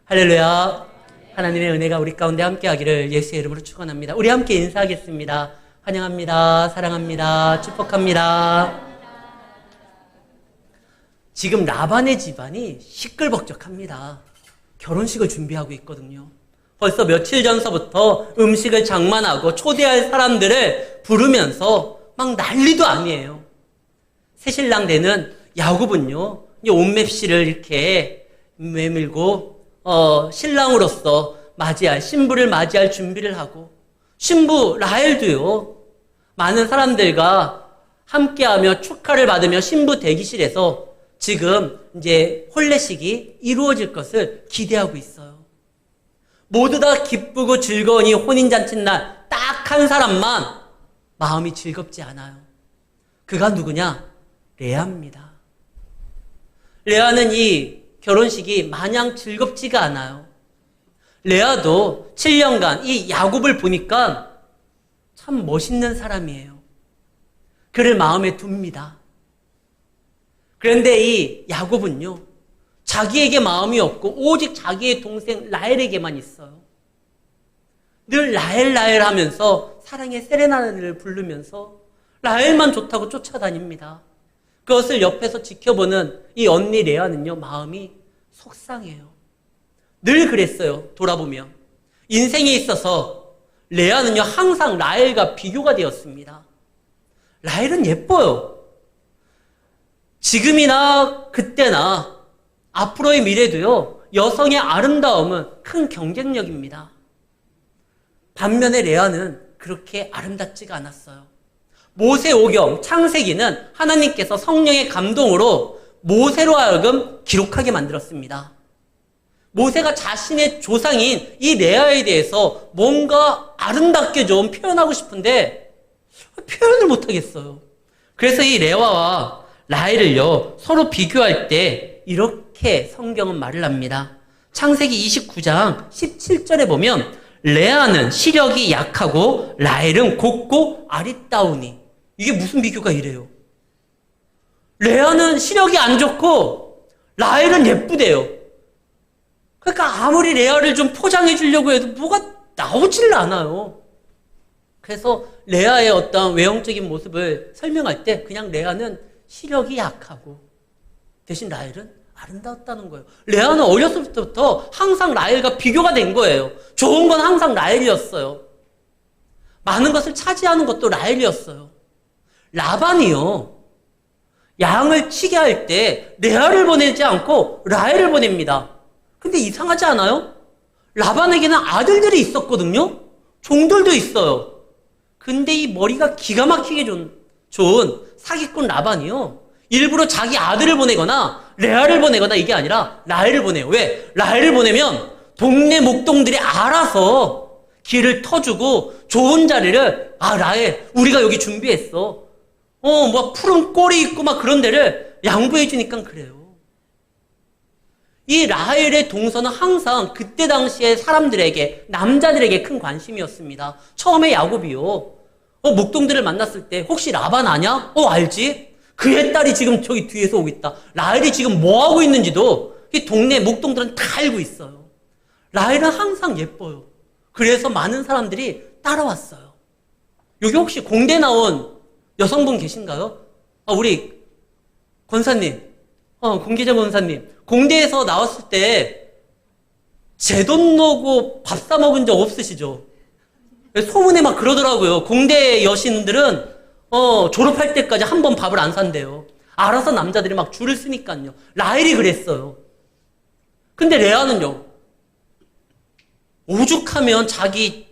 할렐루야. 하나님의 은혜가 우리 가운데 함께하기를 예수의 이름으로 축원합니다. 우리 함께 인사하겠습니다. 환영합니다. 사랑합니다. 축복합니다. 지금 라반의 집안이 시끌벅적합니다. 결혼식을 준비하고 있거든요. 벌써 며칠 전서부터 음식을 장만하고 초대할 사람들을 부르면서 막 난리도 아니에요. 새신랑 되는 야곱은요, 온맵시를 이렇게 메밀고 신랑으로서 신부를 맞이할 준비를 하고, 신부 라헬도요, 많은 사람들과 함께하며 축하를 받으며 신부 대기실에서 지금 이제 혼례식이 이루어질 것을 기대하고 있어요. 모두 다 기쁘고 즐거운 이 혼인잔치날 딱 한 사람만 마음이 즐겁지 않아요. 그가 누구냐? 레아입니다. 레아는 이 결혼식이 마냥 즐겁지가 않아요. 레아도 7년간 이 야곱을 보니까 참 멋있는 사람이에요. 그를 마음에 둡니다. 그런데 이 야곱은요, 자기에게 마음이 없고 오직 자기의 동생 라헬에게만 있어요. 늘 라헬 하면서 사랑의 세레나데를 부르면서 라헬만 좋다고 쫓아다닙니다. 그것을 옆에서 지켜보는 이 언니 레아는요, 마음이 속상해요. 늘 그랬어요. 돌아보면 인생에 있어서 레아는요, 항상 라헬과 비교가 되었습니다. 라헬은 예뻐요. 지금이나 그때나 앞으로의 미래도요, 여성의 아름다움은 큰 경쟁력입니다. 반면에 레아는 그렇게 아름답지가 않았어요. 모세오경 창세기는 하나님께서 성령의 감동으로 모세로 하여금 기록하게 만들었습니다. 모세가 자신의 조상인 이 레아에 대해서 뭔가 아름답게 좀 표현하고 싶은데 표현을 못하겠어요. 그래서 이 레아와 라헬을요, 서로 비교할 때 이렇게 성경은 말을 합니다. 창세기 29장 17절에 보면 레아는 시력이 약하고 라헬은 곱고 아리따우니. 이게 무슨 비교가 이래요? 레아는 시력이 안 좋고 라헬은 예쁘대요. 그러니까 아무리 레아를 좀 포장해 주려고 해도 뭐가 나오질 않아요. 그래서 레아의 어떤 외형적인 모습을 설명할 때 그냥 레아는 시력이 약하고 대신 라헬은 아름다웠다는 거예요. 레아는 어렸을 때부터 항상 라헬과 비교가 된 거예요. 좋은 건 항상 라헬이었어요. 많은 것을 차지하는 것도 라헬이었어요. 라반이요, 양을 치게 할 때 레아를 보내지 않고 라헬을 보냅니다. 근데 이상하지 않아요? 라반에게는 아들들이 있었거든요. 종들도 있어요. 근데 이 머리가 기가 막히게 좋은 사기꾼 라반이요, 일부러 자기 아들을 보내거나 레아를 보내거나 이게 아니라 라헬을 보내요. 왜? 라헬을 보내면 동네 목동들이 알아서 길을 터주고 좋은 자리를, 라헬 우리가 여기 준비했어, 뭐 푸른 꼴이 있고 막 그런 데를 양보해 주니까 그래요. 이 라헬의 동서는 항상 그때 당시에 사람들에게, 남자들에게 큰 관심이었습니다. 처음에 야곱이요, 목동들을 만났을 때 혹시 라반 아냐? 알지? 그의 딸이 지금 저기 뒤에서 오고 있다. 라헬이 지금 뭐 하고 있는지도 이 동네 목동들은 다 알고 있어요. 라헬은 항상 예뻐요. 그래서 많은 사람들이 따라왔어요. 여기 혹시 공대 나온 여성분 계신가요? 우리 권사님, 공기자 권사님, 공대에서 나왔을 때 제 돈 넣고 밥 사 먹은 적 없으시죠? 소문에 막 그러더라고요. 공대 여신들은 졸업할 때까지 한 번 밥을 안 산대요. 알아서 남자들이 막 줄을 쓰니까요. 라헬이 그랬어요. 근데 레아는요, 오죽하면 자기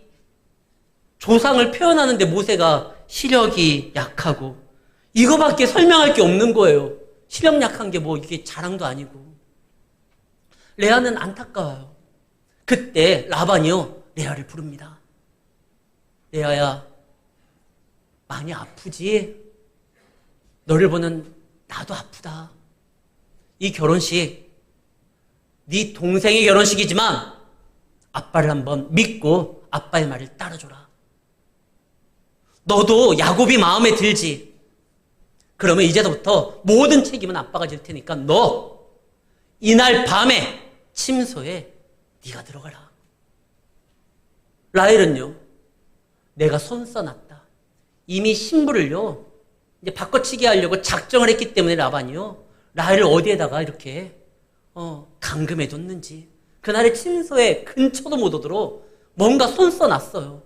조상을 표현하는데 모세가 시력이 약하고 이거밖에 설명할 게 없는 거예요. 시력 약한 게 뭐 이게 자랑도 아니고. 레아는 안타까워요. 그때 라반이요, 레아를 부릅니다. 레아야, 많이 아프지? 너를 보는 나도 아프다. 이 결혼식 네 동생의 결혼식이지만 아빠를 한번 믿고 아빠의 말을 따라줘라. 너도 야곱이 마음에 들지? 그러면 이제부터 모든 책임은 아빠가 질 테니까 너 이날 밤에 침소에 네가 들어가라. 라헬은요, 내가 손 써놨다. 이미 신부를요, 이제 바꿔치기 하려고 작정을 했기 때문에 라반이요, 라헬을 어디에다가 이렇게 감금해 뒀는지, 그날의 침소에 근처도 못 오도록 뭔가 손 써놨어요.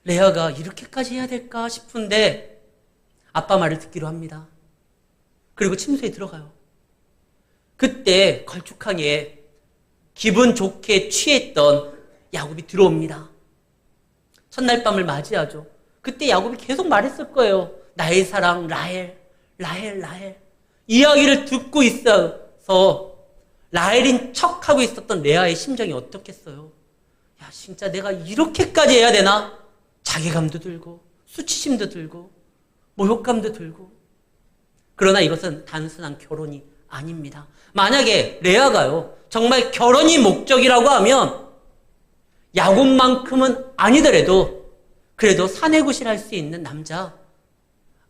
레아가 이렇게까지 해야 될까 싶은데 아빠 말을 듣기로 합니다. 그리고 침소에 들어가요. 그때 걸쭉하게 기분 좋게 취했던 야곱이 들어옵니다. 첫날 밤을 맞이하죠. 그때 야곱이 계속 말했을 거예요. 나의 사랑 라헬, 라헬, 라헬. 이야기를 듣고 있어서 라헬인 척하고 있었던 레아의 심정이 어떻겠어요? 야, 진짜 내가 이렇게까지 해야 되나? 자괴감도 들고 수치심도 들고 모욕감도 들고. 그러나 이것은 단순한 결혼이 아닙니다. 만약에 레아가요, 정말 결혼이 목적이라고 하면 야곱만큼은 아니더라도 그래도 사내구실할 수 있는 남자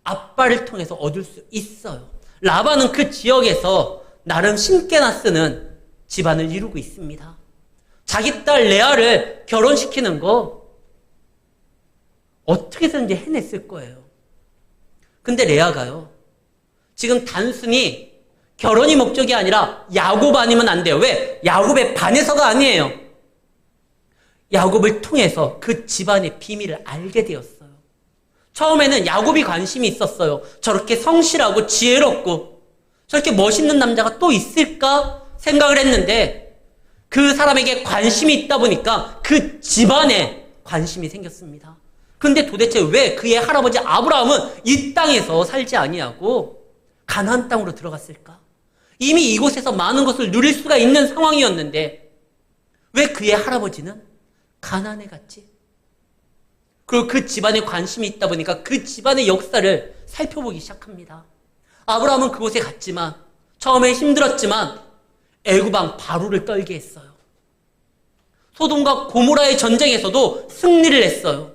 아빠를 통해서 얻을 수 있어요. 라반은 그 지역에서 나름 신께나 쓰는 집안을 이루고 있습니다. 자기 딸 레아를 결혼시키는 거 어떻게든지 해냈을 거예요. 근데 레아가요, 지금 단순히 결혼이 목적이 아니라 야곱 아니면 안 돼요. 왜? 야곱에 반해서가 아니에요. 야곱을 통해서 그 집안의 비밀을 알게 되었어요. 처음에는 야곱이 관심이 있었어요. 저렇게 성실하고 지혜롭고 저렇게 멋있는 남자가 또 있을까 생각을 했는데 그 사람에게 관심이 있다 보니까 그 집안에 관심이 생겼습니다. 근데 도대체 왜 그의 할아버지 아브라함은 이 땅에서 살지 아니하고 가나안 땅으로 들어갔을까? 이미 이곳에서 많은 것을 누릴 수가 있는 상황이었는데 왜 그의 할아버지는 가나안에 갔지? 그리고 그 집안에 관심이 있다 보니까 그 집안의 역사를 살펴보기 시작합니다. 아브라함은 그곳에 갔지만 처음에 힘들었지만 애굽 왕 바로를 떨게 했어요. 소돔과 고모라의 전쟁에서도 승리를 했어요.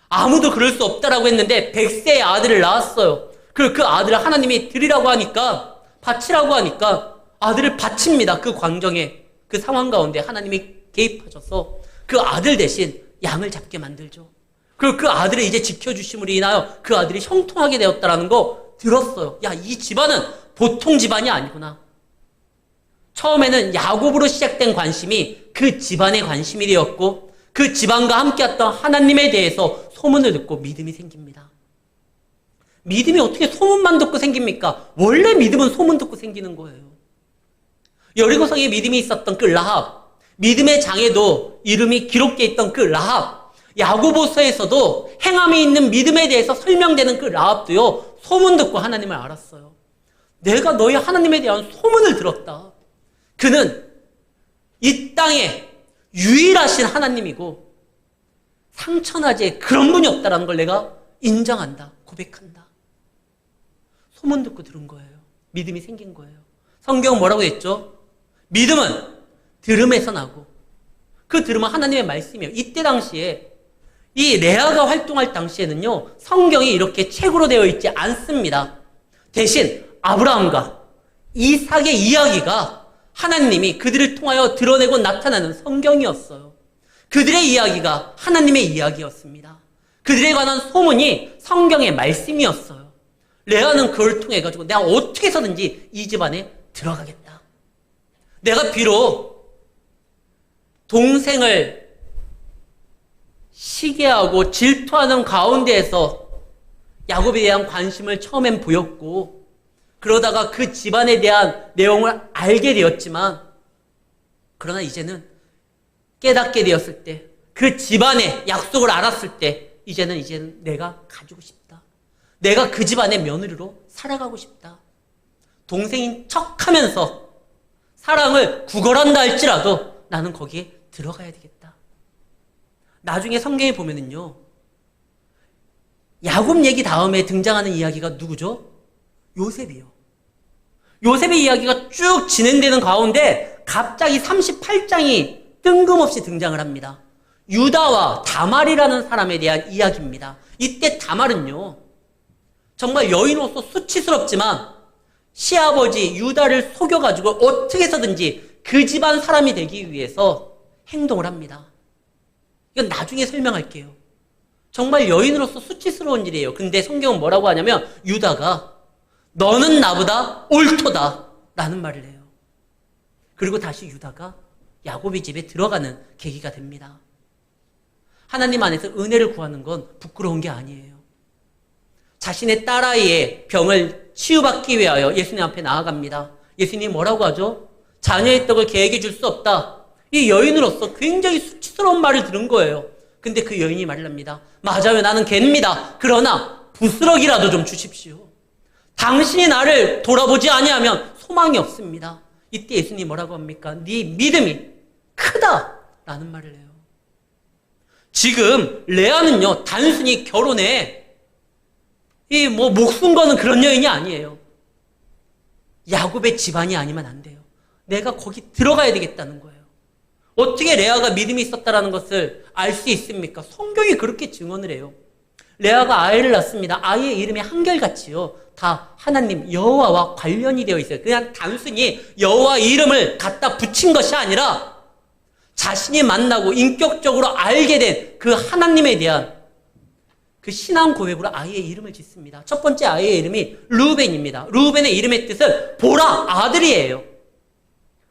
아무도 그럴 수 없다라고 했는데 100세의 아들을 낳았어요. 그리고 그 아들을 하나님이 드리라고 하니까, 바치라고 하니까 아들을 바칩니다. 그 광경에, 그 상황 가운데 하나님이 개입하셔서 그 아들 대신 양을 잡게 만들죠. 그리고 그 아들을 이제 지켜주심으로 인하여 그 아들이 형통하게 되었다라는 거 들었어요. 야, 이 집안은 보통 집안이 아니구나. 처음에는 야곱으로 시작된 관심이 그 집안의 관심이 되었고 그 집안과 함께했던 하나님에 대해서 소문을 듣고 믿음이 생깁니다. 믿음이 어떻게 소문만 듣고 생깁니까? 원래 믿음은 소문 듣고 생기는 거예요. 여리고성에 믿음이 있었던 그 라합, 믿음의 장에도 이름이 기록되어 있던 그 라합, 야고보서에서도 행함이 있는 믿음에 대해서 설명되는 그 라합도요, 소문 듣고 하나님을 알았어요. 내가 너희 하나님에 대한 소문을 들었다. 그는 이 땅에 유일하신 하나님이고 상천하지에 그런 분이 없다라는 걸 내가 인정한다, 고백한다. 소문 듣고 들은 거예요. 믿음이 생긴 거예요. 성경 뭐라고 했죠? 믿음은 들음에서 나고 그 들음은 하나님의 말씀이에요. 이때 당시에 이 레아가 활동할 당시에는요, 성경이 이렇게 책으로 되어 있지 않습니다. 대신 아브라함과 이삭의 이야기가 하나님이 그들을 통하여 드러내고 나타나는 성경이었어요. 그들의 이야기가 하나님의 이야기였습니다. 그들에 관한 소문이 성경의 말씀이었어요. 레아는 그걸 통해 가지고 내가 어떻게 해서든지 이 집안에 들어가겠다. 내가 비록 동생을 시기하고 질투하는 가운데에서 야곱에 대한 관심을 처음엔 보였고 그러다가 그 집안에 대한 내용을 알게 되었지만 그러나 이제는 깨닫게 되었을 때 그 집안의 약속을 알았을 때 이제는 내가 가지고 싶다. 내가 그 집안의 며느리로 살아가고 싶다. 동생인 척하면서 사랑을 구걸한다 할지라도 나는 거기에 들어가야 되겠다. 나중에 성경에 보면은요, 야곱 얘기 다음에 등장하는 이야기가 누구죠? 요셉이요. 요셉의 이야기가 쭉 진행되는 가운데 갑자기 38장이 뜬금없이 등장을 합니다. 유다와 다말이라는 사람에 대한 이야기입니다. 이때 다말은요, 정말 여인으로서 수치스럽지만 시아버지 유다를 속여가지고 어떻게 해서든지 그 집안 사람이 되기 위해서 행동을 합니다. 이건 나중에 설명할게요. 정말 여인으로서 수치스러운 일이에요. 근데 성경은 뭐라고 하냐면 유다가 너는 나보다 옳도다 라는 말을 해요. 그리고 다시 유다가 야곱의 집에 들어가는 계기가 됩니다. 하나님 안에서 은혜를 구하는 건 부끄러운 게 아니에요. 자신의 딸아이의 병을 치유받기 위하여 예수님 앞에 나아갑니다. 예수님이 뭐라고 하죠? 자녀의 떡을 개에게 줄 수 없다. 이 여인으로서 굉장히 수치스러운 말을 들은 거예요. 근데 그 여인이 말을 합니다. 맞아요. 나는 개입니다. 그러나 부스러기라도 좀 주십시오. 당신이 나를 돌아보지 아니하면 소망이 없습니다. 이때 예수님이 뭐라고 합니까? 네 믿음이 크다 라는 말을 해요. 지금 레아는요 단순히 결혼에 목숨 거는 그런 여인이 아니에요. 야곱의 집안이 아니면 안 돼요. 내가 거기 들어가야 되겠다는 거예요. 어떻게 레아가 믿음이 있었다라는 것을 알 수 있습니까? 성경이 그렇게 증언을 해요. 레아가 아이를 낳습니다. 아이의 이름이 한결같이요 다 하나님 여호와와 관련이 되어 있어요. 그냥 단순히 여호와 이름을 갖다 붙인 것이 아니라 자신이 만나고 인격적으로 알게 된 그 하나님에 대한 그 신앙 고백으로 아이의 이름을 짓습니다. 첫 번째 아이의 이름이 르우벤입니다. 르우벤의 이름의 뜻은 보라 아들이에요.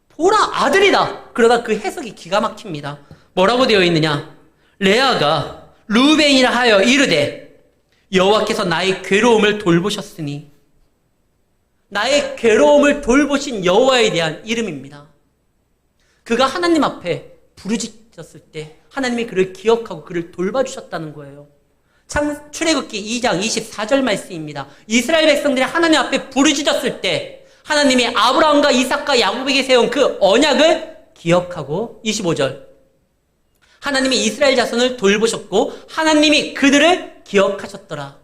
보라 아들이다. 그러다 그 해석이 기가 막힙니다. 뭐라고 되어 있느냐? 레아가 르우벤이라 하여 이르되 여호와께서 나의 괴로움을 돌보셨으니, 나의 괴로움을 돌보신 여호와에 대한 이름입니다. 그가 하나님 앞에 부르짖었을 때 하나님이 그를 기억하고 그를 돌봐주셨다는 거예요. 출애굽기 2장 24절 말씀입니다. 이스라엘 백성들이 하나님 앞에 부르짖었을 때 하나님이 아브라함과 이삭과 야곱에게 세운 그 언약을 기억하고, 25절 하나님이 이스라엘 자손을 돌보셨고 하나님이 그들을 기억하셨더라.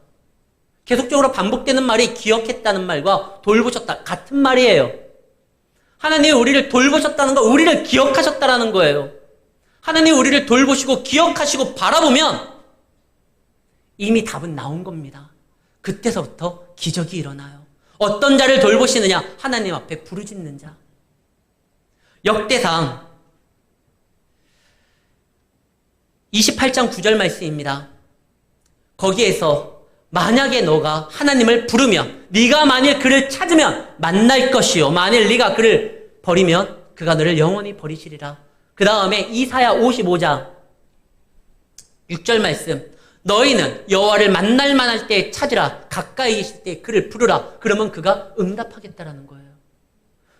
계속적으로 반복되는 말이 기억했다는 말과 돌보셨다 같은 말이에요. 하나님이 우리를 돌보셨다는 거, 우리를 기억하셨다라는 거예요. 하나님이 우리를 돌보시고 기억하시고 바라보면 이미 답은 나온 겁니다. 그때서부터 기적이 일어나요. 어떤 자를 돌보시느냐? 하나님 앞에 부르짖는 자. 역대상 28장 9절 말씀입니다. 거기에서 만약에 너가 하나님을 부르면, 네가 만일 그를 찾으면 만날 것이요 만일 네가 그를 버리면 그가 너를 영원히 버리시리라. 그 다음에 이사야 55장 6절 말씀, 너희는 여호와를 만날 만할 때 찾으라. 가까이 계실 때 그를 부르라. 그러면 그가 응답하겠다라는 거예요.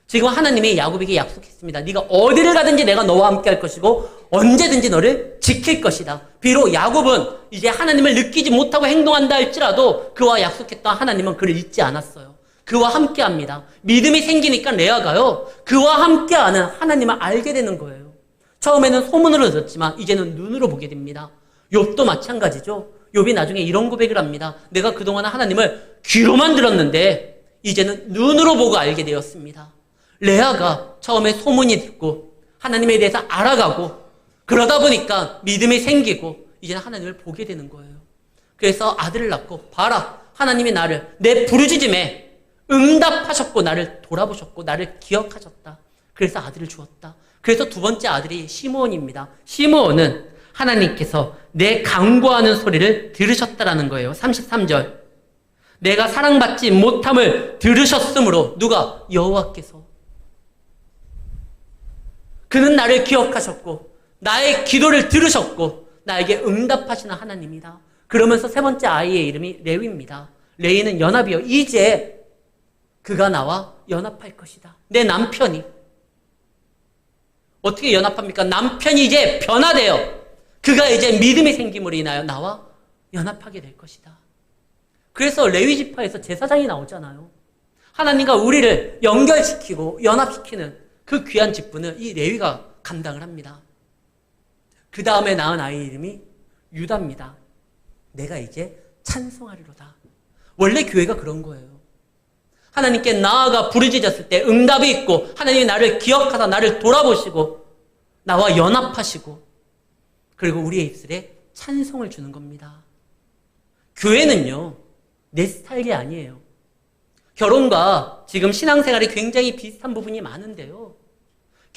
지금 하나님이 야곱에게 약속했습니다. 네가 어디를 가든지 내가 너와 함께 할 것이고 언제든지 너를 지킬 것이다. 비록 야곱은 이제 하나님을 느끼지 못하고 행동한다 할지라도 그와 약속했던 하나님은 그를 잊지 않았어요. 그와 함께 합니다. 믿음이 생기니까 레아가요 그와 함께하는 하나님을 알게 되는 거예요. 처음에는 소문으로 들었지만 이제는 눈으로 보게 됩니다. 욥도 마찬가지죠. 욥이 나중에 이런 고백을 합니다. 내가 그동안 하나님을 귀로만 들었는데 이제는 눈으로 보고 알게 되었습니다. 레아가 처음에 소문이 듣고 하나님에 대해서 알아가고 그러다 보니까 믿음이 생기고 이제는 하나님을 보게 되는 거예요. 그래서 아들을 낳고 봐라, 하나님이 나를 내 부르짖음에 응답하셨고 나를 돌아보셨고 나를 기억하셨다. 그래서 아들을 주었다. 그래서 두 번째 아들이 시므온입니다. 시므온은 하나님께서 내 간구하는 소리를 들으셨다라는 거예요. 33절 내가 사랑받지 못함을 들으셨으므로, 누가? 여호와께서. 그는 나를 기억하셨고 나의 기도를 들으셨고 나에게 응답하시는 하나님이다. 그러면서 세 번째 아이의 이름이 레위입니다. 레위는 연합이요. 이제 그가 나와 연합할 것이다. 내 남편이. 어떻게 연합합니까? 남편이 이제 변화돼요. 그가 이제 믿음이 생김으로 인하여 나와 연합하게 될 것이다. 그래서 레위 지파에서 제사장이 나오잖아요. 하나님과 우리를 연결시키고 연합시키는 그 귀한 직분을 이 레위가 감당을 합니다. 그 다음에 낳은 아이 이름이 유다입니다. 내가 이제 찬송하리로다. 원래 교회가 그런 거예요. 하나님께 나아가 부르짖었을 때 응답이 있고 하나님이 나를 기억하사 나를 돌아보시고 나와 연합하시고 그리고 우리의 입술에 찬송을 주는 겁니다. 교회는요, 내 스타일이 결혼과 지금 신앙생활이 굉장히 비슷한 부분이 많은데요.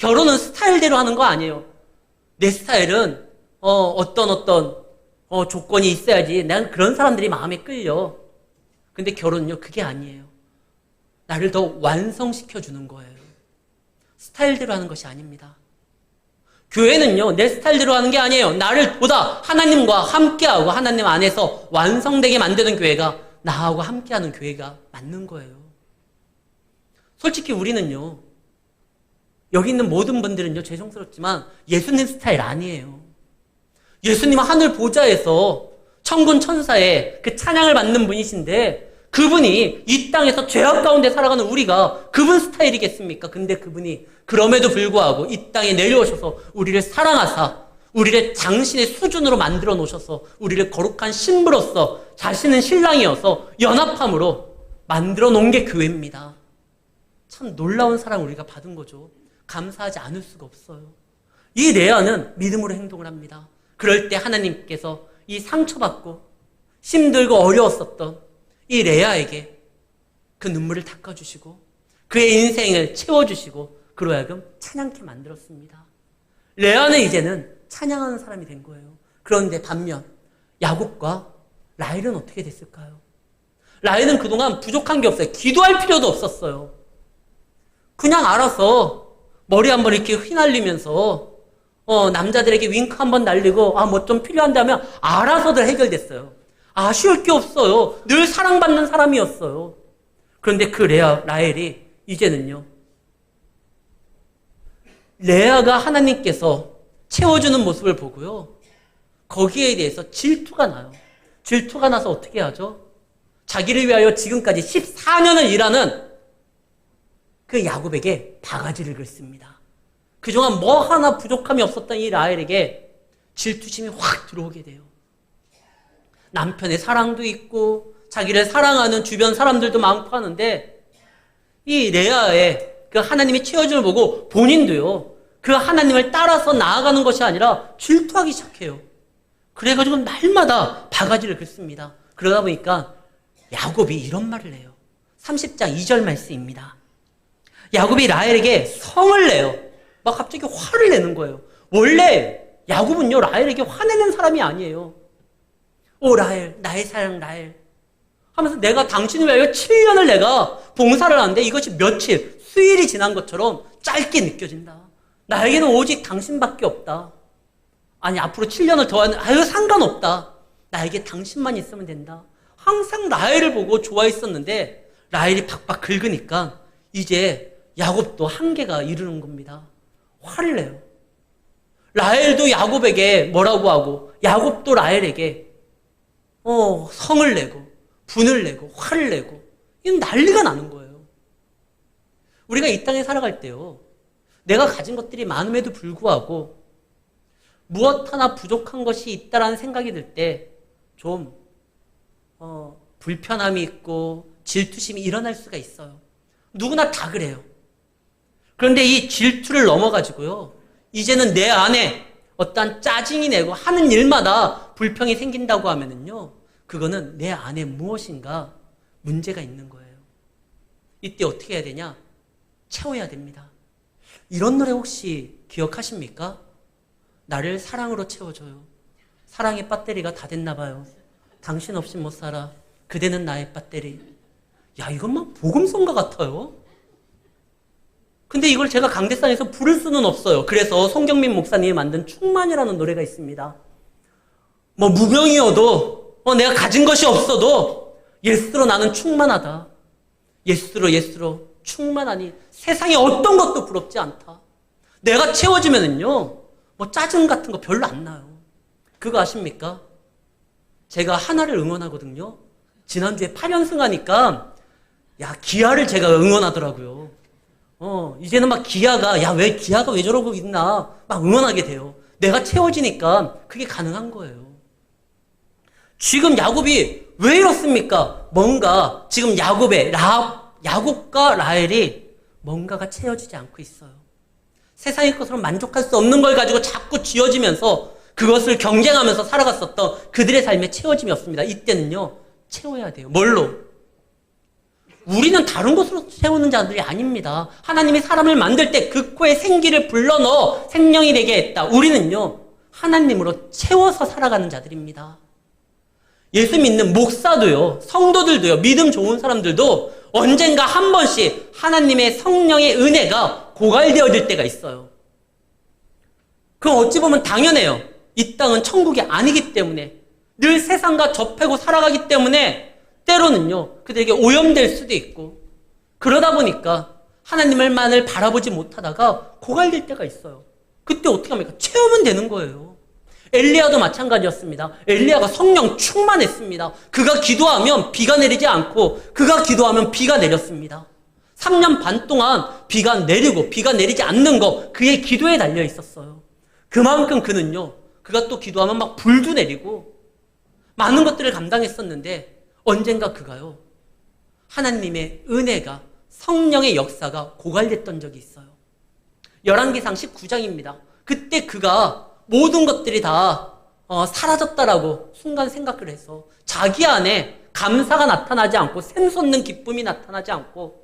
결혼은 스타일대로 하는 거 아니에요. 내 스타일은 어떤 조건이 있어야지. 난 그런 사람들이 마음에 끌려. 근데 결혼은요, 그게 아니에요. 나를 더 완성시켜주는 거예요. 스타일대로 하는 것이 아닙니다. 교회는요, 내 스타일대로 하는 게 아니에요. 나를 보다 하나님과 함께하고 하나님 안에서 완성되게 만드는 교회가 나하고 함께하는 교회가 맞는 거예요. 솔직히 우리는요, 여기 있는 모든 분들은요, 죄송스럽지만 예수님 스타일 아니에요. 예수님은 하늘 보좌에서 천군 천사의 그 찬양을 받는 분이신데 그분이 이 땅에서 죄악 가운데 살아가는 우리가 그분 스타일이겠습니까? 근데 그분이 그럼에도 불구하고 이 땅에 내려오셔서 우리를 사랑하사 우리를 당신의 수준으로 만들어 놓으셔서 우리를 거룩한 신부로서 자신은 신랑이어서 연합함으로 만들어 놓은 게 교회입니다. 참 놀라운 사랑 우리가 받은 거죠. 감사하지 않을 수가 없어요. 이 레아는 믿음으로 행동을 합니다. 그럴 때 하나님께서 이 상처받고 힘들고 어려웠었던 이 레아에게 그 눈물을 닦아주시고 그의 인생을 채워주시고 그로 하여금 찬양케 만들었습니다. 레아는 이제는 찬양하는 사람이 된 거예요. 그런데 반면 야곱과 라헬은 어떻게 됐을까요? 라헬은 그동안 부족한 게 없어요. 기도할 필요도 없었어요. 그냥 알아서 머리 한번 이렇게 휘날리면서 남자들에게 윙크 한번 날리고 뭐 좀 필요한다면 알아서들 해결됐어요. 아쉬울 게 없어요. 늘 사랑받는 사람이었어요. 그런데 그 라헬이 이제는요, 레아가 하나님께서 채워주는 모습을 보고요, 거기에 대해서 질투가 나요. 질투가 나서 어떻게 하죠? 자기를 위하여 지금까지 14년을 일하는 그 야곱에게 바가지를 긁습니다. 그동안 뭐 하나 부족함이 없었던 이 라헬에게 질투심이 확 들어오게 돼요. 남편의 사랑도 있고 자기를 사랑하는 주변 사람들도 많고 하는데 이 레아의 그 하나님이 채워줌을 보고 본인도요, 그 하나님을 따라서 나아가는 것이 아니라 질투하기 시작해요. 그래가지고 날마다 바가지를 긁습니다. 그러다 보니까 야곱이 이런 말을 해요. 30장 2절 말씀입니다. 야곱이 라헬에게 성을 내요. 막 갑자기 화를 내는 거예요. 원래 야곱은요, 라헬에게 화내는 사람이 아니에요. 오 라헬, 나의 사랑 라헬 하면서 내가 당신을 위하여 7년을 내가 봉사를 하는데 이것이 며칠, 수일이 지난 것처럼 짧게 느껴진다. 나에게는 오직 당신밖에 없다. 아니 앞으로 7년을 더 하는 상관없다. 나에게 당신만 있으면 된다. 항상 라헬을 보고 좋아했었는데 라헬이 박박 긁으니까 이제 야곱도 한계가 이르는 겁니다. 화를 내요. 라헬도 야곱에게 뭐라고 하고 야곱도 라헬에게 성을 내고 분을 내고 화를 내고 이건 난리가 나는 거예요. 우리가 이 땅에 살아갈 때요, 내가 가진 것들이 많음에도 불구하고 무엇 하나 부족한 것이 있다라는 생각이 들 때 좀 불편함이 있고 질투심이 일어날 수가 있어요. 누구나 다 그래요. 그런데 이 질투를 넘어가지고요, 이제는 내 안에 어떠한 짜증이 내고 하는 일마다 불평이 생긴다고 하면은요, 그거는 내 안에 무엇인가 문제가 있는 거예요. 이때 어떻게 해야 되냐? 채워야 됩니다. 이런 노래 혹시 기억하십니까? 나를 사랑으로 채워줘요. 사랑의 배터리가 다 됐나 봐요. 당신 없이 못 살아. 그대는 나의 배터리. 야, 이건 막 복음성가 같아요. 근데 이걸 제가 강대상에서 부를 수는 없어요. 그래서 송경민 목사님이 만든 충만이라는 노래가 있습니다. 뭐 무병이어도 내가 가진 것이 없어도 예수로 나는 충만하다. 예수로 충만하니 세상에 어떤 것도 부럽지 않다. 내가 채워지면은요, 뭐 짜증 같은 거 별로 안 나요. 그거 아십니까? 제가 하나를 응원하거든요. 지난주에 8연승 하니까 기아를 제가 응원하더라고요. 이제는 막 기아가 왜 기아가 왜 저러고 있나 막 응원하게 돼요. 내가 채워지니까 그게 가능한 거예요. 지금 야곱이 왜 이렇습니까? 뭔가 지금 야곱과 라헬이 뭔가가 채워지지 않고 있어요. 세상의 것으로 만족할 수 없는 걸 가지고 자꾸 쥐어지면서 그것을 경쟁하면서 살아갔었던 그들의 삶에 채워짐이 없습니다. 이때는요, 채워야 돼요. 뭘로? 우리는 다른 곳으로 세우는 자들이 아닙니다. 하나님이 사람을 만들 때 그 코에 생기를 불러넣어 생명이 되게 했다. 우리는요, 하나님으로 채워서 살아가는 자들입니다. 예수 믿는 목사도요, 성도들도요, 믿음 좋은 사람들도 언젠가 한 번씩 하나님의 성령의 은혜가 고갈되어질 때가 있어요. 그럼 어찌 보면 당연해요. 이 땅은 천국이 아니기 때문에, 늘 세상과 접하고 살아가기 때문에 때로는요, 그들에게 오염될 수도 있고, 그러다 보니까 하나님을만을 바라보지 못하다가 고갈될 때가 있어요. 그때 어떻게 합니까? 채우면 되는 거예요. 엘리야도 마찬가지였습니다. 엘리야가 성령 충만했습니다. 그가 기도하면 비가 내리지 않고 그가 기도하면 비가 내렸습니다. 3년 반 동안 비가 내리고 비가 내리지 않는 거, 그의 기도에 달려 있었어요. 그만큼 그는요, 그가 또 기도하면 막 불도 내리고 많은 것들을 감당했었는데, 언젠가 그가요, 하나님의 은혜가, 성령의 역사가 고갈됐던 적이 있어요. 열왕기상 19장입니다. 그때 그가 모든 것들이 다 사라졌다라고 순간 생각을 해서 자기 안에 감사가 나타나지 않고 샘솟는 기쁨이 나타나지 않고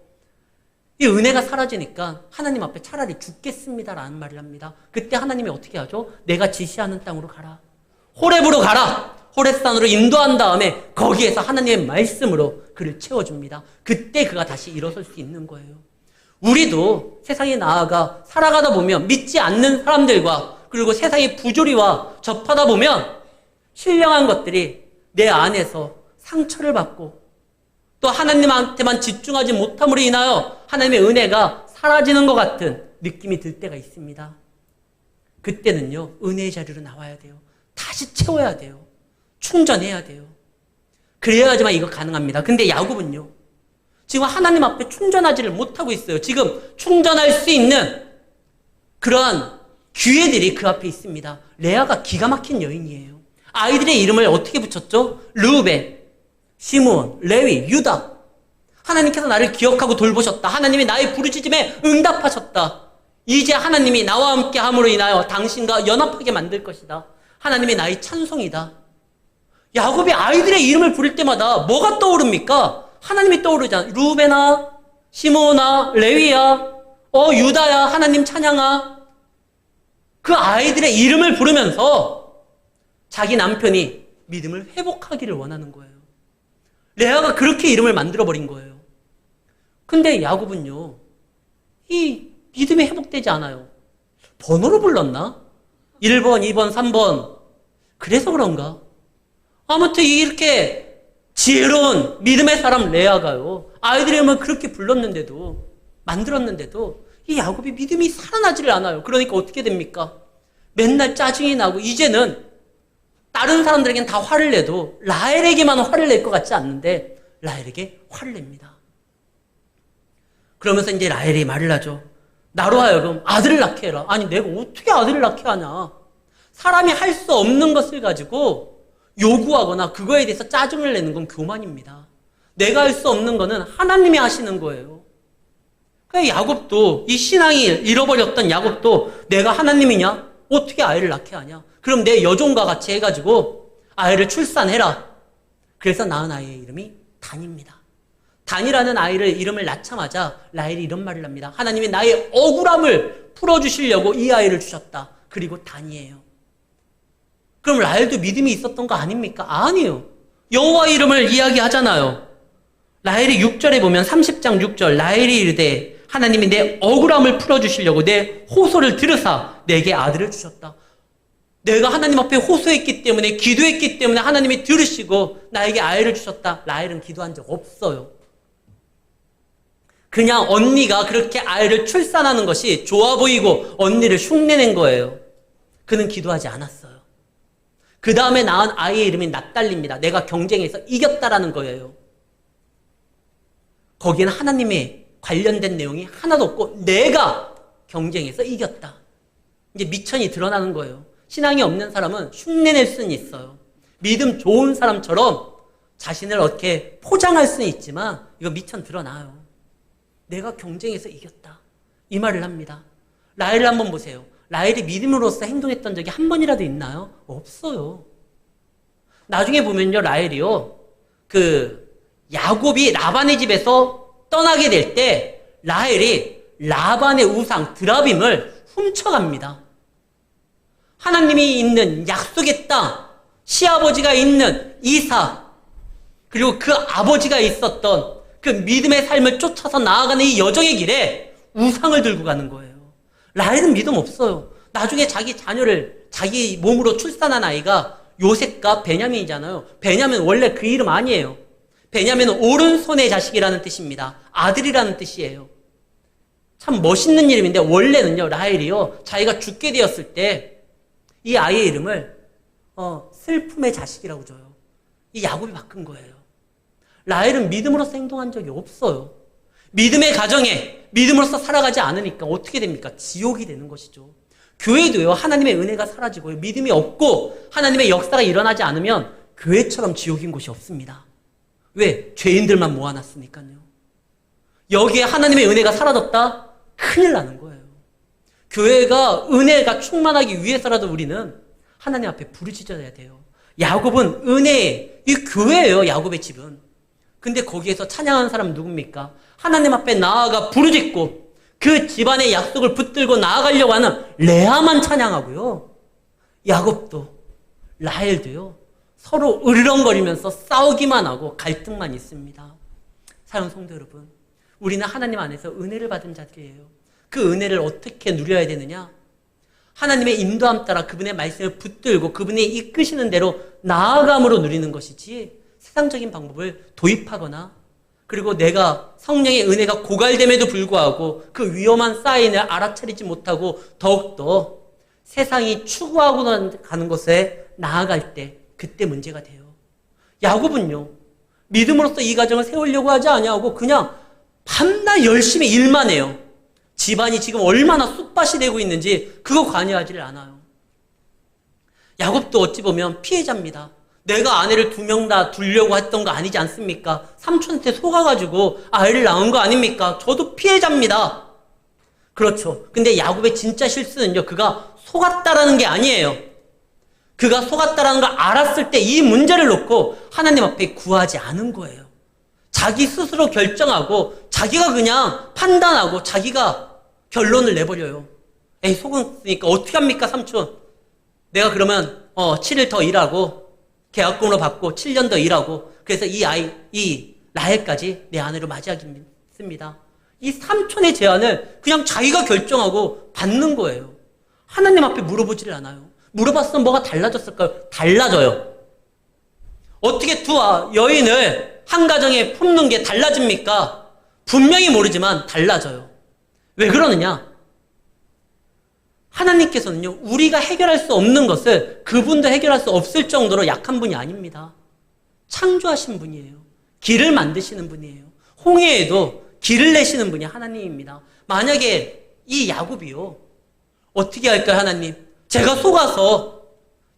이 은혜가 사라지니까 하나님 앞에 차라리 죽겠습니다라는 말을 합니다. 그때 하나님이 어떻게 하죠? 내가 지시하는 땅으로 가라. 호렙으로 가라. 호렙산으로 인도한 다음에 거기에서 하나님의 말씀으로 그를 채워줍니다. 그때 그가 다시 일어설 수 있는 거예요. 우리도 세상에 나아가 살아가다 보면 믿지 않는 사람들과 그리고 세상의 부조리와 접하다 보면 신령한 것들이 내 안에서 상처를 받고 또 하나님한테만 집중하지 못함으로 인하여 하나님의 은혜가 사라지는 것 같은 느낌이 들 때가 있습니다. 그때는요, 은혜의 자리로 나와야 돼요. 다시 채워야 돼요. 충전해야 돼요. 그래야지만 이거 가능합니다. 근데 야곱은요, 지금 하나님 앞에 충전하지를 못하고 있어요. 지금 충전할 수 있는 그러한 기회들이 그 앞에 있습니다. 레아가 기가 막힌 여인이에요. 아이들의 이름을 어떻게 붙였죠? 르우벤, 시므온, 레위, 유다. 하나님께서 나를 기억하고 돌보셨다. 하나님이 나의 부르짖음에 응답하셨다. 이제 하나님이 나와 함께 함으로 인하여 당신과 연합하게 만들 것이다. 하나님이 나의 찬송이다. 야곱이 아이들의 이름을 부를 때마다 뭐가 떠오릅니까? 하나님이 떠오르잖아요. 르우벤아, 시므온아, 레위야, 유다야, 하나님 찬양아. 그 아이들의 이름을 부르면서 자기 남편이 믿음을 회복하기를 원하는 거예요. 레아가 그렇게 이름을 만들어버린 거예요. 근데 야곱은요, 이 믿음이 회복되지 않아요. 번호로 불렀나? 1번, 2번, 3번. 그래서 그런가? 아무튼 이렇게 지혜로운 믿음의 사람 레아가요, 아이들의 이름을 그렇게 불렀는데도, 만들었는데도 이 야곱이 믿음이 살아나지를 않아요. 그러니까 어떻게 됩니까? 맨날 짜증이 나고 이제는 다른 사람들에겐 다 화를 내도 라헬에게만 화를 낼 것 같지 않는데 라헬에게 화를 냅니다. 그러면서 이제 라헬이 말을 하죠. 나로 하여금 아들을 낳게 해라. 아니 내가 어떻게 아들을 낳게 하냐. 사람이 할 수 없는 것을 가지고 요구하거나 그거에 대해서 짜증을 내는 건 교만입니다. 내가 할 수 없는 거는 하나님이 하시는 거예요. 그러니까 야곱도, 이 신앙이 잃어버렸던 야곱도 내가 하나님이냐? 어떻게 아이를 낳게 하냐? 그럼 내 여종과 같이 해가지고 아이를 출산해라. 그래서 낳은 아이의 이름이 단입니다. 단이라는 아이를 이름을 낳자마자 라헬이 이런 말을 합니다. 하나님이 나의 억울함을 풀어주시려고 이 아이를 주셨다. 그리고 단이에요. 그럼 라헬도 믿음이 있었던 거 아닙니까? 아니에요. 여호와 이름을 이야기하잖아요. 라헬이 6절에 보면 30장 6절 라헬이 이르되 하나님이 내 억울함을 풀어주시려고 내 호소를 들으사 내게 아들을 주셨다. 내가 하나님 앞에 호소했기 때문에, 기도했기 때문에 하나님이 들으시고 나에게 아이를 주셨다. 라헬은 기도한 적 없어요. 그냥 언니가 그렇게 아이를 출산하는 것이 좋아 보이고 언니를 흉내낸 거예요. 그는 기도하지 않았어요. 그 다음에 낳은 아이의 이름이 납달리입니다. 내가 경쟁에서 이겼다라는 거예요. 거기에는 하나님의 관련된 내용이 하나도 없고 내가 경쟁에서 이겼다. 이제 미천이 드러나는 거예요. 신앙이 없는 사람은 흉내낼 수는 있어요. 믿음 좋은 사람처럼 자신을 어떻게 포장할 수는 있지만 이거 미천 드러나요. 내가 경쟁에서 이겼다. 이 말을 합니다. 라헬을 한번 보세요. 라헬이 믿음으로써 행동했던 적이 한 번이라도 있나요? 없어요. 나중에 보면요, 라헬이요, 야곱이 라반의 집에서 떠나게 될 때 라헬이 라반의 우상 드라빔을 훔쳐갑니다. 하나님이 있는 약속의 땅, 시아버지가 있는 이삭, 그리고 그 아버지가 있었던 그 믿음의 삶을 쫓아서 나아가는 이 여정의 길에 우상을 들고 가는 거예요. 라헬은 믿음 없어요. 나중에 자기 자녀를 자기 몸으로 출산한 아이가 요셉과 베냐민이잖아요. 베냐민 원래 그 이름 아니에요. 베냐민은 오른손의 자식이라는 뜻입니다. 아들이라는 뜻이에요. 참 멋있는 이름인데 원래는요, 라헬이요, 자기가 죽게 되었을 때 이 아이의 이름을 슬픔의 자식이라고 줘요. 이 야곱이 바꾼 거예요. 라헬은 믿음으로서 행동한 적이 없어요. 믿음의 가정에 믿음으로서 살아가지 않으니까 어떻게 됩니까? 지옥이 되는 것이죠. 교회도요, 하나님의 은혜가 사라지고요, 믿음이 없고 하나님의 역사가 일어나지 않으면 교회처럼 지옥인 곳이 없습니다. 왜? 죄인들만 모아놨으니까요. 여기에 하나님의 은혜가 사라졌다? 큰일 나는 거예요. 교회가 은혜가 충만하기 위해서라도 우리는 하나님 앞에 부르짖어야 돼요. 야곱은 은혜의 이 교회예요. 야곱의 집은. 근데 거기에서 찬양하는 사람은 누굽니까? 하나님 앞에 나아가 부르짖고 그 집안의 약속을 붙들고 나아가려고 하는 레아만 찬양하고요. 야곱도 라헬도요, 서로 으르렁거리면서 싸우기만 하고 갈등만 있습니다. 사랑하는 성도 여러분, 우리는 하나님 안에서 은혜를 받은 자들이에요. 그 은혜를 어떻게 누려야 되느냐? 하나님의 인도함 따라 그분의 말씀을 붙들고 그분이 이끄시는 대로 나아감으로 누리는 것이지, 세상적인 방법을 도입하거나, 그리고 내가 성령의 은혜가 고갈됨에도 불구하고 그 위험한 사인을 알아차리지 못하고 더욱더 세상이 추구하고 가는 것에 나아갈 때 그때 문제가 돼요. 야곱은요, 믿음으로써 이 가정을 세우려고 하지 아니하고 그냥 밤낮 열심히 일만 해요. 집안이 지금 얼마나 쑥밭이 되고 있는지 그거 관여하지를 않아요. 야곱도 어찌 보면 피해자입니다. 내가 아내를 2명 다 두려고 했던 거 아니지 않습니까? 삼촌한테 속아가지고 아이를 낳은 거 아닙니까? 저도 피해자입니다. 그렇죠. 근데 야곱의 진짜 실수는요, 그가 속았다라는 게 아니에요. 그가 속았다라는 걸 알았을 때 이 문제를 놓고 하나님 앞에 구하지 않은 거예요. 자기 스스로 결정하고 자기가 그냥 판단하고 자기가 결론을 내버려요. 에이, 속았으니까 어떻게 합니까, 삼촌? 내가 그러면 7일 더 일하고 계약금으로 받고 7년 더 일하고 그래서 이 라헬까지 내 아내로 맞이하겠습니다. 이 삼촌의 제안을 그냥 자기가 결정하고 받는 거예요. 하나님 앞에 물어보지를 않아요. 물어봤으면 뭐가 달라졌을까요? 달라져요. 어떻게 두 여인을 한 가정에 품는 게 달라집니까? 분명히 모르지만 달라져요. 왜 그러느냐? 하나님께서는요, 우리가 해결할 수 없는 것을 그분도 해결할 수 없을 정도로 약한 분이 아닙니다. 창조하신 분이에요. 길을 만드시는 분이에요. 홍해에도 길을 내시는 분이 하나님입니다. 만약에 이 야곱이요, 어떻게 할까요, 하나님? 제가 속아서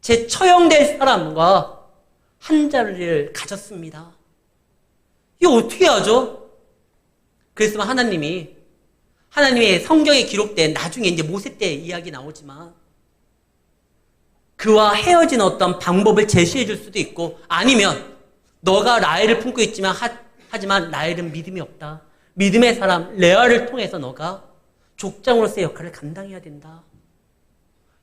제 처형될 사람과 한 자리를 가졌습니다. 이거 어떻게 하죠? 그랬으면 하나님의 성경에 기록된, 나중에 이제 모세 때 이야기 나오지만 그와 헤어진 어떤 방법을 제시해 줄 수도 있고, 아니면 너가 라헬을 품고 있지만 하지만 라헬은 믿음이 없다. 믿음의 사람 레아를 통해서 너가 족장으로서의 역할을 감당해야 된다.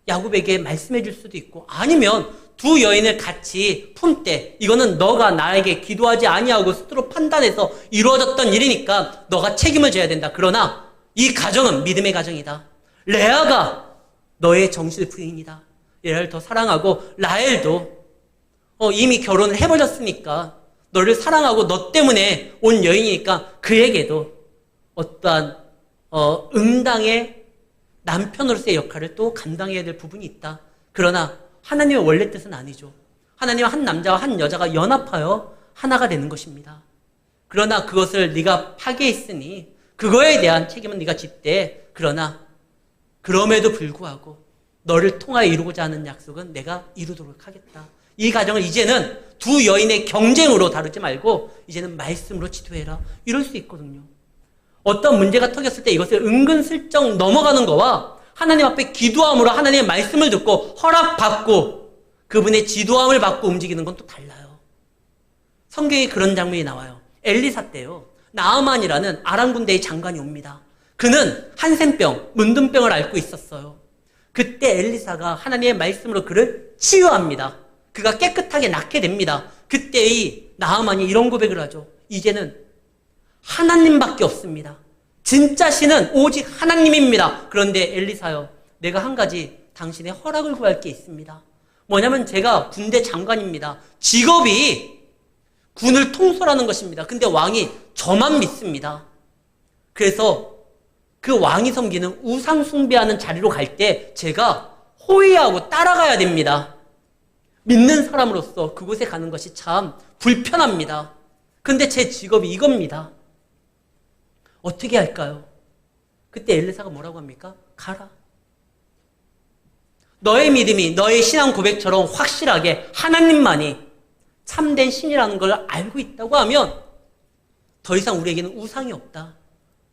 야곱에게 말씀해 줄 수도 있고, 아니면 두 여인을 같이 품되 이거는 너가 나에게 기도하지 아니하고 스스로 판단해서 이루어졌던 일이니까 너가 책임을 져야 된다. 그러나 이 가정은 믿음의 가정이다. 레아가 너의 정실 부인이다. 레아를 더 사랑하고, 라헬도 이미 결혼을 해버렸으니까 너를 사랑하고 너 때문에 온 여인이니까 그에게도 어떠한 응당의 남편으로서의 역할을 또 감당해야 될 부분이 있다. 그러나 하나님의 원래 뜻은 아니죠. 하나님은 한 남자와 한 여자가 연합하여 하나가 되는 것입니다. 그러나 그것을 네가 파괴했으니 그거에 대한 책임은 네가 짓되, 그러나 그럼에도 불구하고 너를 통하여 이루고자 하는 약속은 내가 이루도록 하겠다. 이 가정을 이제는 두 여인의 경쟁으로 다루지 말고 이제는 말씀으로 지도해라. 이럴 수 있거든요. 어떤 문제가 터졌을 때 이것을 은근슬쩍 넘어가는 거와 하나님 앞에 기도함으로 하나님의 말씀을 듣고 허락받고 그분의 지도함을 받고 움직이는 건 또 달라요. 성경에 그런 장면이 나와요. 엘리사 때요, 나아만이라는 아람 군대의 장관이 옵니다. 그는 한센병, 문둥병을 앓고 있었어요. 그때 엘리사가 하나님의 말씀으로 그를 치유합니다. 그가 깨끗하게 낫게 됩니다. 그때 이 나아만이 이런 고백을 하죠. 이제는 하나님밖에 없습니다. 진짜 신은 오직 하나님입니다. 그런데 엘리사요, 내가 한 가지 당신의 허락을 구할 게 있습니다. 뭐냐면 제가 군대 장관입니다. 직업이 군을 통솔하는 것입니다. 근데 왕이 저만 믿습니다. 그래서 그 왕이 섬기는 우상 숭배하는 자리로 갈 때 제가 호위하고 따라가야 됩니다. 믿는 사람으로서 그곳에 가는 것이 참 불편합니다. 근데 제 직업이 이겁니다. 어떻게 할까요? 그때 엘리사가 뭐라고 합니까? 가라. 너의 믿음이 너의 신앙 고백처럼 확실하게 하나님만이 참된 신이라는 걸 알고 있다고 하면 더 이상 우리에게는 우상이 없다.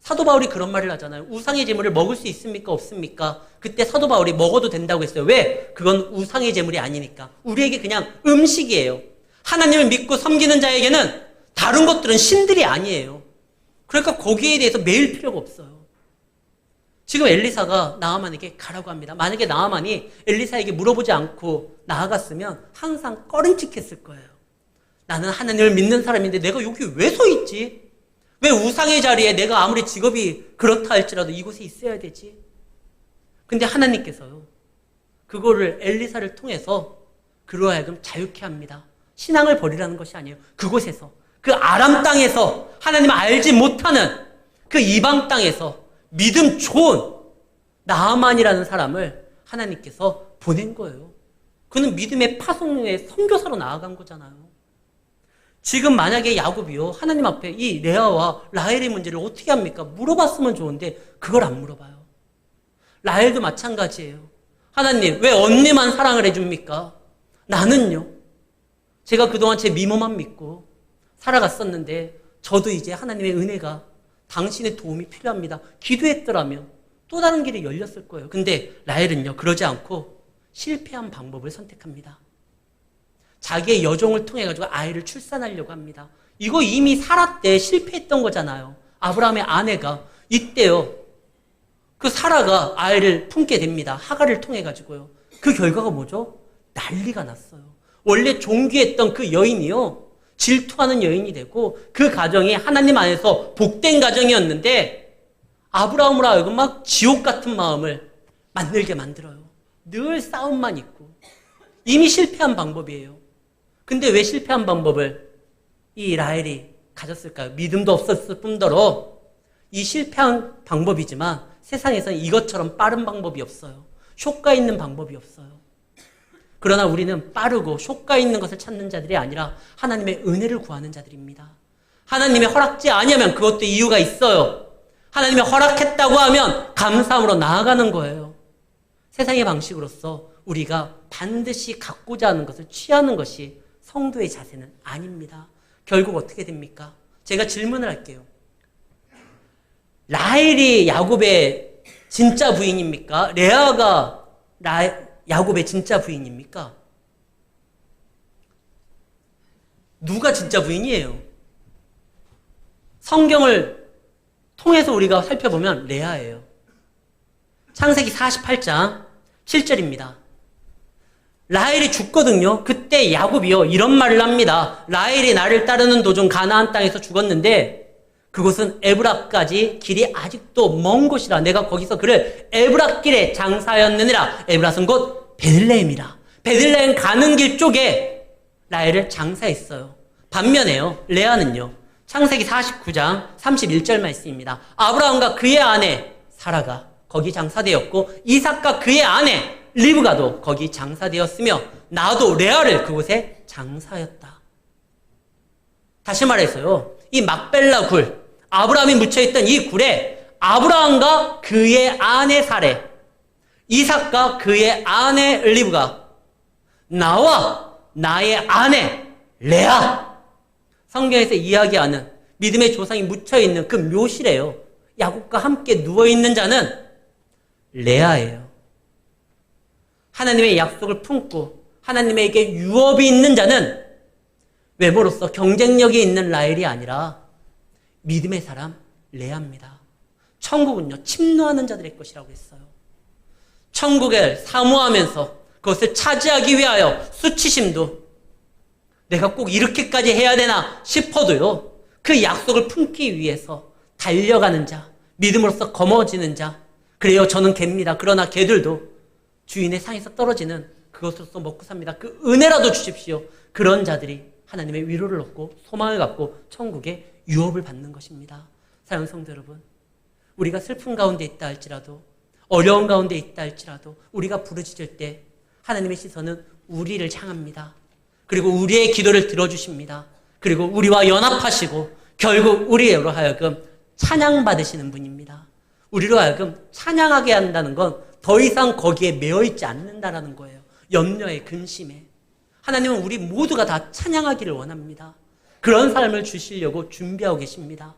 사도 바울이 그런 말을 하잖아요. 우상의 제물을 먹을 수 있습니까? 없습니까? 그때 사도 바울이 먹어도 된다고 했어요. 왜? 그건 우상의 제물이 아니니까. 우리에게 그냥 음식이에요. 하나님을 믿고 섬기는 자에게는 다른 것들은 신들이 아니에요. 그러니까 거기에 대해서 매일 필요가 없어요. 지금 엘리사가 나아만에게 가라고 합니다. 만약에 나아만이 엘리사에게 물어보지 않고 나아갔으면 항상 꺼림칙했을 거예요. 나는 하나님을 믿는 사람인데 내가 여기 왜 서 있지? 왜 우상의 자리에 내가 아무리 직업이 그렇다 할지라도 이곳에 있어야 되지? 근데 하나님께서요, 그거를 엘리사를 통해서 그로 하여금 자유케 합니다. 신앙을 버리라는 것이 아니에요. 그곳에서, 그 아람 땅에서, 하나님을 알지 못하는 그 이방 땅에서 믿음 좋은 나아만이라는 사람을 하나님께서 보낸 거예요. 그는 믿음의 파송의 선교사로 나아간 거잖아요. 지금 만약에 야곱이요, 하나님 앞에 이 레아와 라헬의 문제를 어떻게 합니까? 물어봤으면 좋은데 그걸 안 물어봐요. 라헬도 마찬가지예요. 하나님, 왜 언니만 사랑을 해줍니까? 나는요. 제가 그동안 제 미모만 믿고 살아갔었는데 저도 이제 하나님의 은혜가, 당신의 도움이 필요합니다. 기도했더라면 또 다른 길이 열렸을 거예요. 근데 라헬은요, 그러지 않고 실패한 방법을 선택합니다. 자기의 여종을 통해 가지고 아이를 출산하려고 합니다. 이거 이미 사라 때 실패했던 거잖아요. 아브라함의 아내가 이때요, 그 사라가 아이를 품게 됩니다. 하갈을 통해 가지고요. 그 결과가 뭐죠? 난리가 났어요. 원래 존귀했던 그 여인이요, 질투하는 여인이 되고 그 가정이 하나님 안에서 복된 가정이었는데 아브라함으로 하여금 막 지옥 같은 마음을 만들게 만들어요. 늘 싸움만 있고. 이미 실패한 방법이에요. 근데 왜 실패한 방법을 이 라헬이 가졌을까요? 믿음도 없었을 뿐더러 이 실패한 방법이지만 세상에서는 이것처럼 빠른 방법이 없어요. 효과 있는 방법이 없어요. 그러나 우리는 빠르고 효과 있는 것을 찾는 자들이 아니라 하나님의 은혜를 구하는 자들입니다. 하나님의 허락지 아니하면 그것도 이유가 있어요. 하나님이 허락했다고 하면 감사함으로 나아가는 거예요. 세상의 방식으로서 우리가 반드시 갖고자 하는 것을 취하는 것이 성도의 자세는 아닙니다. 결국 어떻게 됩니까? 제가 질문을 할게요. 라헬이 야곱의 진짜 부인입니까? 레아가 야곱의 진짜 부인입니까? 누가 진짜 부인이에요? 성경을 통해서 우리가 살펴보면 레아예요. 창세기 48장 7절입니다. 라헬이 죽거든요. 그때 야곱이요, 이런 말을 합니다. 라헬이 나를 따르는 도중 가나안 땅에서 죽었는데 그곳은 에브라까지 길이 아직도 먼 곳이라 내가 거기서 그를 에브라길에 장사하였느니라. 에브라는 곧 베들레헴이라. 베들레헴 가는 길 쪽에 라헬을 장사했어요. 반면에요, 레아는요, 창세기 49장 31절 말씀입니다. 아브라함과 그의 아내 사라가 거기 장사되었고 이삭과 그의 아내 리브가도 거기 장사되었으며 나도 레아를 그곳에 장사하였다. 다시 말해서요, 이 막벨라 굴, 아브라함이 묻혀있던 이 굴에 아브라함과 그의 아내 사레, 이삭과 그의 아내 리브가, 나와 나의 아내 레아, 성경에서 이야기하는 믿음의 조상이 묻혀있는 그 묘실에요, 야곱과 함께 누워있는 자는 레아예요. 하나님의 약속을 품고 하나님에게 유업이 있는 자는 외모로서 경쟁력이 있는 라헬이 아니라 믿음의 사람 레아입니다. 천국은요, 침노하는 자들의 것이라고 했어요. 천국을 사모하면서 그것을 차지하기 위하여 수치심도 내가 꼭 이렇게까지 해야 되나 싶어도요, 그 약속을 품기 위해서 달려가는 자, 믿음으로써 거머쥐는 자, 그래요, 저는 개입니다. 그러나 개들도 주인의 상에서 떨어지는 그것으로서 먹고 삽니다. 그 은혜라도 주십시오. 그런 자들이 하나님의 위로를 얻고 소망을 갖고 천국의 유업을 받는 것입니다. 사랑하는 성도 여러분, 우리가 슬픔 가운데 있다 할지라도, 어려운 가운데 있다 할지라도 우리가 부르짖을 때 하나님의 시선은 우리를 향합니다. 그리고 우리의 기도를 들어주십니다. 그리고 우리와 연합하시고 결국 우리로 하여금 찬양받으시는 분입니다. 우리로 하여금 찬양하게 한다는 건 더 이상 거기에 매여있지 않는다라는 거예요. 염려에, 근심에. 하나님은 우리 모두가 다 찬양하기를 원합니다. 그런 삶을 주시려고 준비하고 계십니다.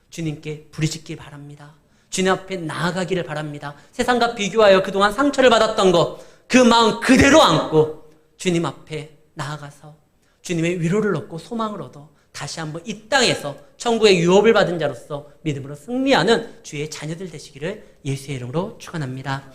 주님께 부르짖길 바랍니다. 주님 앞에 나아가기를 바랍니다. 세상과 비교하여 그동안 상처를 받았던 것, 그 마음 그대로 안고 주님 앞에 나아가서 주님의 위로를 얻고 소망을 얻어 다시 한번 이 땅에서 천국의 유업을 받은 자로서 믿음으로 승리하는 주의 자녀들 되시기를 예수의 이름으로 축원합니다.